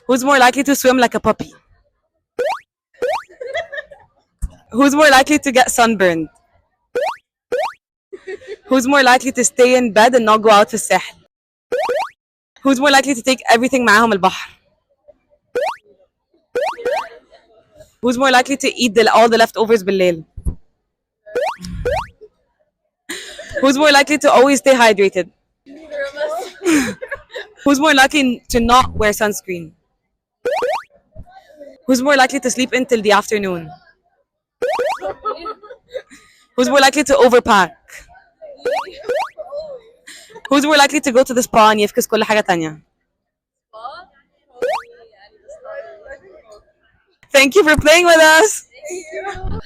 Who's more likely to swim like a puppy? Who's more likely to get sunburned? Who's more likely to stay in bed and not go out في الساحل? Who's more likely to take everything معاهم البحر? Who's more likely to eat all the leftovers بالليل? Who's more likely to always stay hydrated? Neither of us. Who's more likely to not wear sunscreen? Who's more likely to sleep until the afternoon? Who's more likely to overpack? Who's more likely to go to the spa and يفكس كل حاجة تانية? Thank you for playing with us. Thank you.